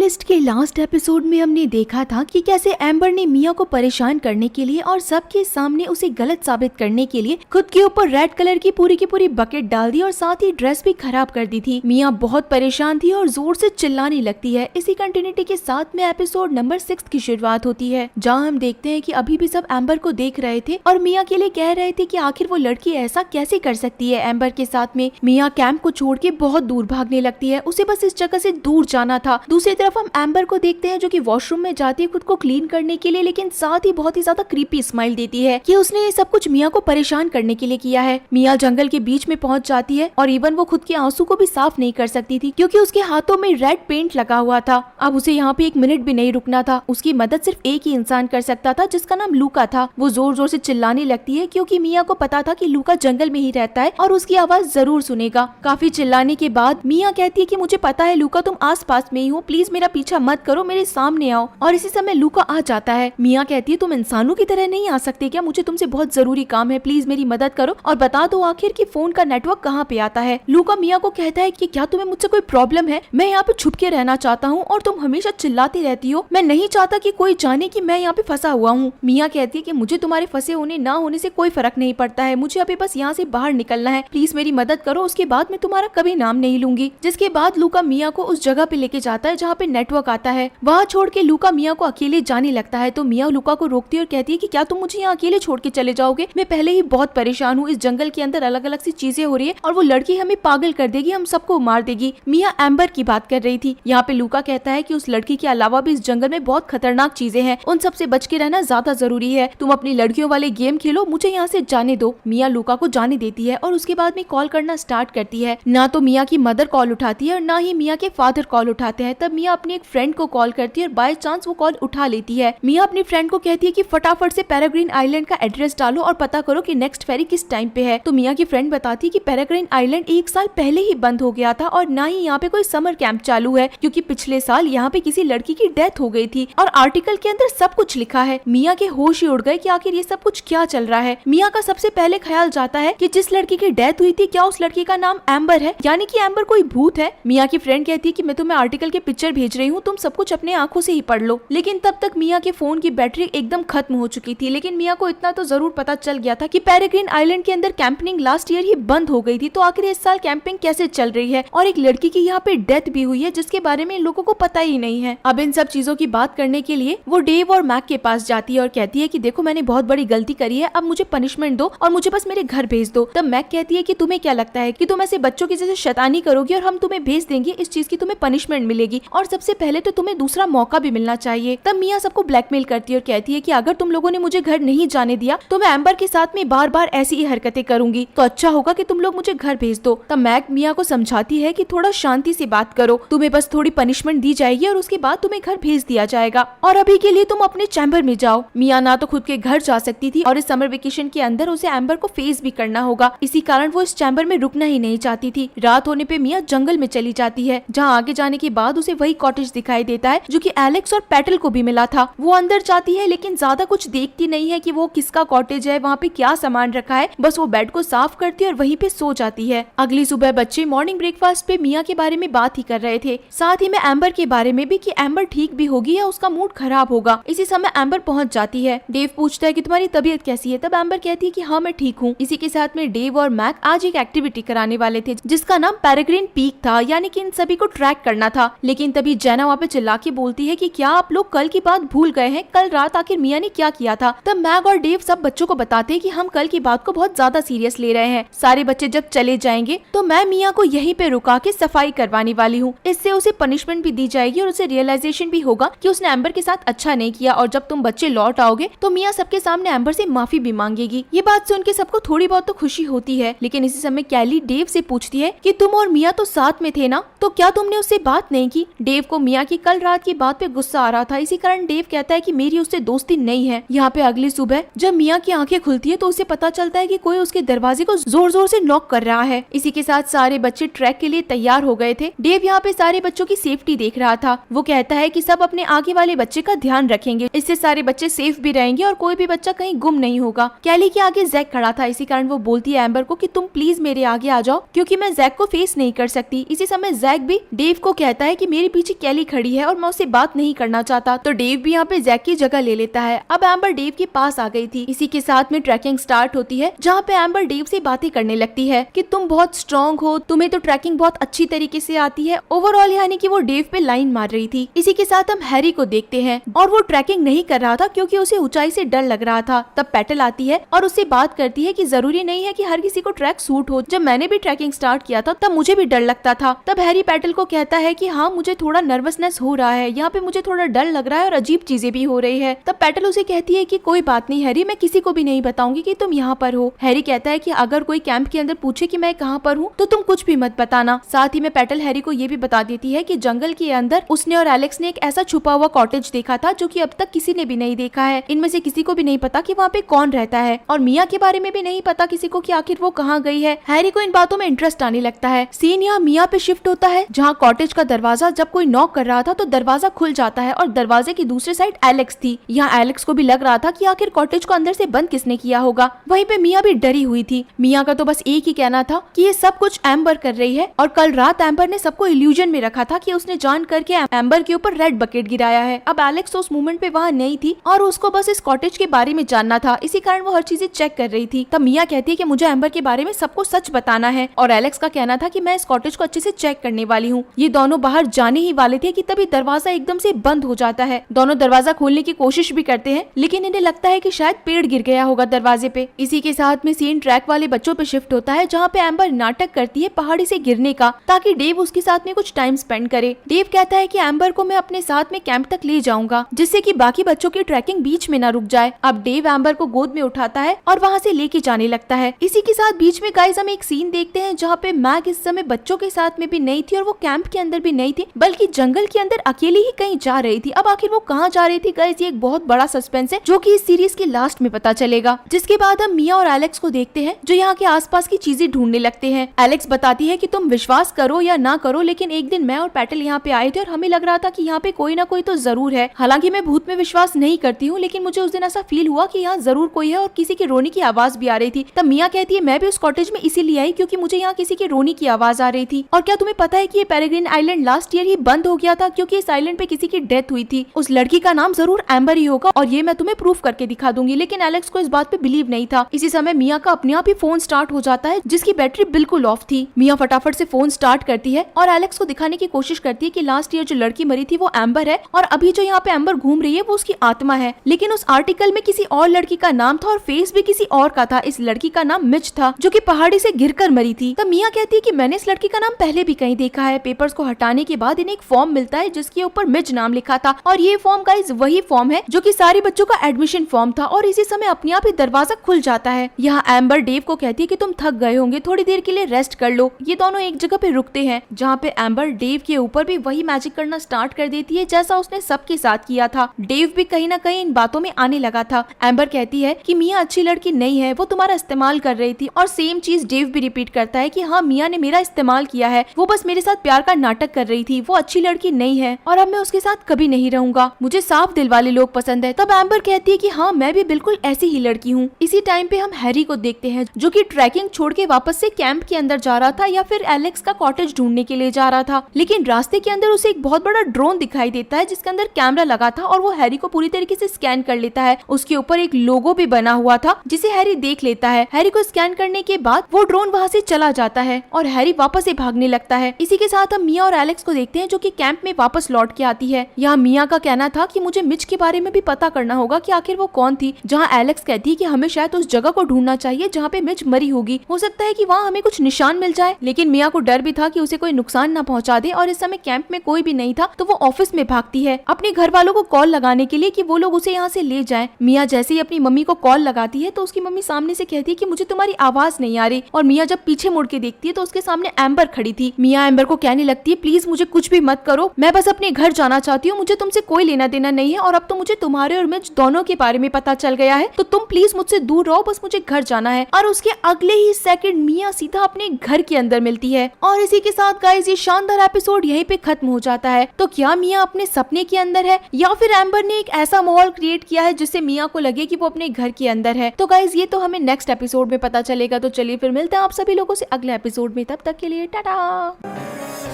Blacklist के last episode में हमने देखा था कि कैसे एम्बर ने मिया को परेशान करने के लिए और सबके सामने उसे गलत साबित करने के लिए खुद के ऊपर रेड कलर की पूरी बकेट डाल दी और साथ ही ड्रेस भी खराब कर दी थी। मिया बहुत परेशान थी और जोर से चिल्लाने लगती है। इसी कंटिन्यूटी के साथ में एपिसोड नंबर 6 की शुरुआत होती है, जहाँ हम देखते हैं कि अभी भी सब एम्बर को देख रहे थे और मिया के लिए कह रहे थे कि आखिर वो लड़की ऐसा कैसे कर सकती है एम्बर के साथ में। मिया कैंप को छोड़ के बहुत दूर भागने लगती है, उसे बस इस जगह से दूर जाना था। दूसरी तरफ हम एम्बर को देखते हैं जो कि वॉशरूम में जाती है खुद को क्लीन करने के लिए, लेकिन साथ ही बहुत ही ज्यादा क्रीपी स्माइल देती है कि उसने ये सब कुछ मिया को परेशान करने के लिए किया है। मिया जंगल के बीच में पहुंच जाती है और इवन वो खुद के आंसू को भी साफ नहीं कर सकती थी क्योंकि उसके हाथों में रेड पेंट लगा हुआ था। अब उसे यहाँ पे एक मिनट भी नहीं रुकना था। उसकी मदद सिर्फ एक ही इंसान कर सकता था जिसका नाम लूका था। वो जोर जोर से चिल्लाने लगती है क्योंकि मिया को पता था कि लूका जंगल में ही रहता है और उसकी आवाज जरूर सुनेगा। काफी चिल्लाने के बाद मिया कहती है कि मुझे पता है लूका, तुम आस पास में ही हो, प्लीज मेरा पीछा मत करो, मेरे सामने आओ। और इसी समय लूका आ जाता है। मिया कहती है तुम इंसानों की तरह नहीं आ सकते क्या, मुझे तुमसे बहुत जरूरी काम है, प्लीज मेरी मदद करो और बता दो आखिर कि फोन का नेटवर्क कहाँ पे आता है। लूका मिया को कहता है कि क्या तुम्हें मुझसे कोई प्रॉब्लम है, मैं यहाँ पे छुप के रहना चाहता हूँ और तुम हमेशा चिल्लाती रहती हो, मैं नहीं चाहता कि कोई जाने कि मैं यहाँ पे फंसा हुआ हूँ। मिया कहती है कि मुझे तुम्हारे फंसे होने ना होने से कोई फर्क नहीं पड़ता है, मुझे अभी बस यहाँ से बाहर निकलना है, प्लीज मेरी मदद करो, उसके बाद मैं तुम्हारा कभी नाम नहीं लूंगी। जिसके बाद लूका मिया को उस जगह पे लेके जाता है जहाँ पे नेटवर्क आता है। वहाँ छोड़ के लूका मिया को अकेले जाने लगता है तो मिया लूका को रोकती है और कहती है कि क्या तुम मुझे यहाँ अकेले छोड़ के चले जाओगे, मैं पहले ही बहुत परेशान हूँ, इस जंगल के अंदर अलग अलग सी चीजें हो रही है और वो लड़की हमें पागल कर देगी, हम सबको मार देगी। मिया एम्बर की बात कर रही थी। यहाँ पे लूका कहता है कि उस लड़की के अलावा भी इस जंगल में बहुत खतरनाक चीजें हैं, उन सब से बच के रहना ज्यादा जरूरी है, तुम अपनी लड़कियों वाले गेम खेलो, मुझे यहाँ से जाने दो। मिया लूका को जाने देती है और उसके बाद में कॉल करना स्टार्ट करती है। ना तो मिया की मदर कॉल उठाती है और ना ही मिया के फादर कॉल उठाते हैं। तब मिया अपनी एक फ्रेंड को कॉल करती है और बाय चांस वो कॉल उठा लेती है। मिया अपनी फ्रेंड को कहती है कि फटाफट से पेरेग्रीन आइलैंड का एड्रेस डालो और पता करो कि नेक्स्ट फेरी किस टाइम पे है। तो मिया की फ्रेंड बताती है कि पेरेग्रीन आइलैंड 1 साल पहले ही बंद हो गया था और ना ही यहाँ पे कोई समर कैंप चालू है क्योंकि पिछले साल यहाँ पे किसी लड़की की डेथ हो गई थी और आर्टिकल के अंदर सब कुछ लिखा है। मिया के होश ही उड़ गए कि आखिर ये सब कुछ क्या चल रहा है। मिया का सबसे पहले ख्याल जाता है कि जिस लड़की की डेथ हुई थी क्या उस लड़की का नाम एम्बर है, यानी कि एम्बर कोई भूत है। मिया की फ्रेंड कहती है कि मैं तुम्हें आर्टिकल के पिक्चर भेज रही हूँ, तुम सब कुछ अपने आंखों से ही पढ़ लो। लेकिन तब तक मिया के फोन की बैटरी एकदम खत्म हो चुकी थी। लेकिन मिया को इतना तो जरूर पता चल गया था कि पेरेग्रीन आइलैंड के अंदर कैंपिंग लास्ट ईयर ही बंद हो गई थी, तो आखिर इस साल कैंपिंग कैसे चल रही है और एक लड़की की यहाँ पे डेथ भी हुई है जिसके बारे में लोगों को पता ही नहीं है। अब इन सब चीजों की बात करने के लिए वो डेव और मैक के पास जाती है और कहती है कि देखो मैंने बहुत बड़ी गलती करी है, अब मुझे पनिशमेंट दो और मुझे बस मेरे घर भेज दो। तब मैक कहती है कि तुम्हें क्या लगता है कि तुम ऐसे बच्चों की जैसे शैतानी करोगी और हम तुम्हें भेज देंगे, इस चीज की तुम्हें पनिशमेंट मिलेगी और सबसे पहले तो तुम्हें दूसरा मौका भी मिलना चाहिए। तब मिया सबको ब्लैकमेल करती है और कहती है कि अगर तुम लोगों ने मुझे घर नहीं जाने दिया तो मैं एम्बर के साथ में बार बार ऐसी ही हरकतें करूंगी, तो अच्छा होगा कि तुम लोग मुझे घर भेज दो। तब मैक मिया को समझाती है कि थोड़ा शांति से बात करो, तुम्हें बस थोड़ी पनिशमेंट दी जाएगी और उसके बाद तुम्हें घर भेज दिया जाएगा और अभी के लिए तुम अपने चैम्बर में जाओ। मिया ना तो खुद के घर जा सकती थी और इस समर वेकेशन के अंदर उसे एम्बर को फेस भी करना होगा, इसी कारण वो इस चैम्बर में रुकना ही नहीं चाहती थी। रात होने पे मिया जंगल में चली जाती है जहाँ आगे जाने के बाद उसे वही कॉटेज दिखाई देता है जो कि एलेक्स और पैटल को भी मिला था। वो अंदर जाती है लेकिन ज्यादा कुछ देखती नहीं है कि वो किसका कॉटेज है, वहाँ पे क्या सामान रखा है, बस वो बेड को साफ करती है और वहीं पे सो जाती है। अगली सुबह बच्चे मॉर्निंग ब्रेकफास्ट पे मिया के बारे में बात ही कर रहे थे, साथ ही में एम्बर के बारे में भी कि एम्बर ठीक भी होगी या उसका मूड खराब होगा। इसी समय एम्बर पहुंच जाती है। डेव पूछता है कि तुम्हारी तबीयत कैसी है, तब एम्बर कहती है कि हाँ मैं ठीक हूँ। इसी के साथ में डेव और मैक आज एक एक्टिविटी कराने वाले थे जिसका नाम पेरेग्रीन पीक था, यानी कि इन सभी को ट्रैक करना था। लेकिन तभी जेना वहाँ पे चिल्ला के बोलती है कि क्या आप लोग कल की बात भूल गए हैं, कल रात आखिर मिया ने क्या किया था। तब मैक और डेव सब बच्चों को बताते हैं कि हम कल की बात को बहुत ज्यादा सीरियस ले रहे हैं, सारे बच्चे जब चले जाएंगे तो मैं मिया को यहीं पे रुका के सफाई करवाने वाली हूँ, इससे उसे पनिशमेंट भी दी जाएगी और उसे रियलाइजेशन भी होगा कि उसने एम्बर के साथ अच्छा नहीं किया और जब तुम बच्चे लौट आओगे तो मिया सबके सामने एम्बर से माफी भी मांगेगी। ये बात सुन के सबको थोड़ी बहुत तो खुशी होती है, लेकिन इसी समय कैली डेव से पूछती है कि तुम और मिया तो साथ में थे ना, तो क्या तुमने उससे बात नहीं की। डेव को मिया की कल रात की बात पे गुस्सा आ रहा था, इसी कारण डेव कहता है कि मेरी उससे दोस्ती नहीं है। यहाँ पे अगली सुबह जब मिया की आंखें खुलती है तो उसे पता चलता है कि कोई उसके दरवाजे को जोर जोर से नॉक कर रहा है। इसी के साथ सारे बच्चे ट्रैक के लिए तैयार हो गए थे। डेव यहाँ पे सारे बच्चों की सेफ्टी देख रहा था। वो कहता है कि सब अपने आगे वाले बच्चे का ध्यान रखेंगे, इससे सारे बच्चे सेफ भी रहेंगे और कोई भी बच्चा कहीं गुम नहीं होगा। कैली के आगे जैक खड़ा था, इसी कारण वो बोलती है एम्बर को कि तुम प्लीज मेरे आगे आ जाओ क्योंकि मैं जैक को फेस नहीं कर सकती। इसी समय जैक भी डेव को कहता है कि मेरे पीछे कैली खड़ी है और मैं उससे बात नहीं करना चाहता। तो डेव भी यहाँ पे जैक की जगह ले लेता है। अब एम्बर डेव के पास आ गई थी। इसी के साथ में ट्रैकिंग स्टार्ट होती है, जहाँ पे एम्बर डेव से बातें करने लगती है कि तुम बहुत स्ट्रॉन्ग हो, तुम्हें तो ट्रैकिंग बहुत अच्छी तरीके से आती है। ओवरऑल यानी कि वो डेव पे लाइन मार रही थी। इसी के साथ हम हैरी को देखते हैं और वो ट्रैकिंग नहीं कर रहा था क्योंकि उसे ऊंचाई से डर लग रहा था। तब पेटल आती है और उससे बात करती है कि जरूरी नहीं है कि हर किसी को ट्रैक सूट हो। जब मैंने भी ट्रैकिंग स्टार्ट किया था तब मुझे भी डर लगता था। तब हैरी पेटल को कहता है कि हाँ, मुझे थोड़ा नर्वसनेस हो रहा है, यहाँ पे मुझे थोड़ा डर लग रहा है और अजीब चीजें भी हो रही है। तब पेटल उसे कहती है कि कोई बात नहीं हैरी, मैं किसी को भी नहीं बताऊंगी कि तुम यहाँ पर हो। हैरी कहता है कि अगर कोई कैंप के अंदर पूछे कि मैं कहाँ पर हूँ तो तुम कुछ भी मत बताना। साथ ही में पेटल हैरी को ये भी बता देती है कि जंगल के अंदर उसने और एलेक्स ने एक ऐसा छुपा हुआ कॉटेज देखा था जो कि अब तक किसी ने भी नहीं देखा है। इनमें से किसी को भी नहीं पता कि वहाँ पे कौन रहता है और मिया के बारे में भी नहीं पता किसी को कि आखिर वो कहाँ गई है। हैरी को इन बातों में इंटरेस्ट आने लगता है। सीन यहाँ मिया पे शिफ्ट होता है, जहाँ कॉटेज का दरवाजा जब कोई नॉक कर रहा था तो दरवाजा खुल जाता है और दरवाजे की दूसरी साइड एलेक्स थी। यहाँ एलेक्स को भी लग रहा था कि आखिर कॉटेज को अंदर से बंद किसने किया होगा। वहीं पे मिया भी डरी हुई थी। मिया का तो बस एक ही कहना था कि ये सब कुछ एम्बर कर रही है और कल रात एम्बर ने सबको इल्यूजन में रखा था कि उसने जान करके एम्बर के ऊपर रेड बकेट गिराया है। अब एलेक्स तो उस मोमेंट पे वहाँ नहीं थी और उसको बस इस कॉटेज के बारे में जानना था, इसी कारण वो हर चीजें चेक कर रही थी। तब मिया कहती है कि मुझे एम्बर के बारे में सबको सच बताना है और एलेक्स का कहना था कि मैं इस कॉटेज को अच्छे से चेक करने वाली हूँ। ये दोनों बाहर जाने ही वाले थे कि तभी दरवाजा एकदम से बंद हो जाता है। दोनों दरवाजा खोलने की कोशिश भी करते हैं लेकिन इन्हें लगता है कि शायद पेड़ गिर गया होगा दरवाजे पे। इसी के साथ में सीन ट्रैक वाले बच्चों पे शिफ्ट होता है, जहाँ पे एम्बर नाटक करती है पहाड़ी से गिरने का ताकि डेव उसके साथ में कुछ टाइम स्पेंड करे। डेव कहता है कि एम्बर को मैं अपने साथ में कैंप तक ले जाऊंगा जिससे कि बाकी बच्चों की ट्रैकिंग बीच में ना रुक जाए। अब डेव एम्बर को गोद में उठाता है और वहाँ से लेके जाने लगता है। इसी के साथ बीच में गाइस हम एक सीन देखते हैं जहाँ पे मैग इस समय बच्चों के साथ में भी नहीं थी और वो कैंप के अंदर भी नहीं थी बल्कि जंगल के अंदर अकेली ही कहीं जा रही थी। अब आखिर वो कहाँ जा रही थी गाइस, ये एक बहुत बड़ा सस्पेंस है जो कि इस सीरीज के लास्ट में पता चलेगा। जिसके बाद हम मिया और एलेक्स को देखते हैं जो यहाँ के आसपास की चीजें ढूंढने लगते हैं। एलेक्स बताती है कि तुम विश्वास करो या ना करो लेकिन एक दिन मैं और पेटल यहाँ पे आए थे और हमें लग रहा था कि यहाँ पे कोई ना कोई तो जरूर है। हालांकि मैं भूत में विश्वास नहीं करती हूँ लेकिन मुझे उस दिन ऐसा फील हुआ कि यहाँ जरूर कोई है और किसी के रोने की आवाज भी आ रही थी। तब मिया कहती है मैं भी उस कॉटेज में इसीलिए आई क्योंकि मुझे यहाँ किसी के रोने की आवाज आ रही थी। और क्या तुम्हें पता है कि ये पेरेग्रीन आइलैंड लास्ट ईयर ही बंद हो गया था क्योंकि इस आइलैंड पे किसी की डेथ हुई थी। उस लड़की का नाम जरूर एम्बर ही होगा और ये मैं तुम्हें प्रूफ करके दिखा दूंगी। लेकिन एलेक्स को इस बात पे बिलीव नहीं था। इसी समय मिया का अपने आप ही फोन स्टार्ट हो जाता है जिसकी बैटरी बिल्कुल ऑफ थी। मिया फटाफट से फोन स्टार्ट करती है और एलेक्स को दिखाने की कोशिश करती है कि लास्ट ईयर जो लड़की मरी थी वो एम्बर है और अभी जो यहाँ पे एम्बर घूम रही है वो उसकी आत्मा है। लेकिन उस आर्टिकल में किसी और लड़की का नाम था और फेस भी किसी और का था। इस लड़की का नाम मिच था जो कि पहाड़ी से गिरकर मरी थी। तब मिया कहती है कि मैंने इस लड़की का नाम पहले भी कहीं देखा है। पेपर्स को हटाने के बाद इन्हें एक फॉर्म मिलता है जिसके ऊपर मिच नाम लिखा था और ये फॉर्म गाइस वही फॉर्म है जो कि सारे बच्चों का एडमिशन फॉर्म था। और इसी समय अपने आप ही दरवाजा खुल जाता है। यहाँ एम्बर डेव को कहती है कि तुम थक गए होंगे, थोड़ी देर के लिए रेस्ट कर लो। ये दोनों एक जगह पे रुकते हैं जहाँ पे एम्बर डेव के ऊपर भी वही मैजिक करना स्टार्ट कर देती है जैसा उसने सबके साथ किया था। डेव भी कहीं ना कहीं इन बातों में आने लगा था। एम्बर कहती है कि मिया अच्छी लड़की नहीं है, वो तुम्हारा इस्तेमाल कर रही थी। और सेम चीज डेव भी रिपीट करता है कि हाँ मिया ने मेरा इस्तेमाल किया है, वो बस मेरे साथ प्यार का नाटक कर रही थी, वो अच्छी लड़की नहीं है और अब मैं उसके साथ कभी नहीं रहूंगा। मुझे साफ दिल वाले लोग पसंद है। तब एम्बर कहती है कि हाँ मैं भी बिल्कुल ऐसी ही लड़की हूँ। इसी टाइम पे हम हैरी को देखते हैं जो कि ट्रैकिंग छोड़ के वापस से कैंप के अंदर जा रहा था या फिर एलेक्स का कॉटेज ढूंढने के लिए जा रहा था। लेकिन रास्ते के अंदर उसे एक बहुत बड़ा ड्रोन दिखाई देता है जिसके अंदर कैमरा लगा था और वो हैरी को पूरी तरीके से स्कैन कर लेता है। उसके ऊपर एक लोगो भी बना हुआ था जिसे हैरी देख लेता है। हैरी को स्कैन करने के बाद वो ड्रोन वहाँ से चला जाता है और हैरी वापस से भागने लगता है। इसी के साथ हम मिया और एलेक्स को देखते हैं जो कि कैंप में वापस लौट के आती है। यहाँ मिया का कहना था कि मुझे मिच के बारे में भी पता करना होगा कि आखिर वो कौन थी। जहाँ एलेक्स कहती है कि हमें शायद उस जगह को ढूंढना चाहिए जहाँ पे मिच मरी होगी, हो सकता है कि वहाँ हमें कुछ निशान मिल जाए। लेकिन मिया को डर भी था कि उसे कोई नुकसान न पहुँचा दे और इस समय कैंप में कोई भी नहीं था तो वो ऑफिस में भागती है अपने घर वालों को कॉल लगाने के लिए कि वो लोग उसे यहाँ से ले जाएं। मिया जैसे ही अपनी मम्मी को कॉल लगाती है तो उसकी मम्मी सामने से कहती है कि मुझे तुम्हारी आवाज नहीं आ रही और मिया जब पीछे मुड़ के देखती है तो उसके सामने एम्बर खड़ी थी। मिया एम्बर को कहने लगती है प्लीज मुझे कुछ भी मत करो, मैं बस अपने घर जाना चाहती हूँ, मुझे तुमसे कोई लेना देना नहीं है और अब तो मुझे तुम्हारे और मिच दोनों के बारे में पता चल गया है तो तुम प्लीज मुझसे दूर रहो, बस मुझे घर जाना है। और उसके अगले ही सेकंड मिया सीधा अपने घर के अंदर मिलती है। और इसी के साथ गाइस ये शानदार एपिसोड यहीं पे खत्म हो जाता है। तो क्या मिया अपने सपने के अंदर है या फिर एम्बर ने एक ऐसा माहौल क्रिएट किया है जिससे मिया को लगे कि वो अपने घर के अंदर है? तो गाइस ये तो हमें नेक्स्ट एपिसोड में पता चलेगा। तो चलिए फिर मिलते हैं आप सभी लोगों से अगले एपिसोड में, तब तक के लिए टाटा।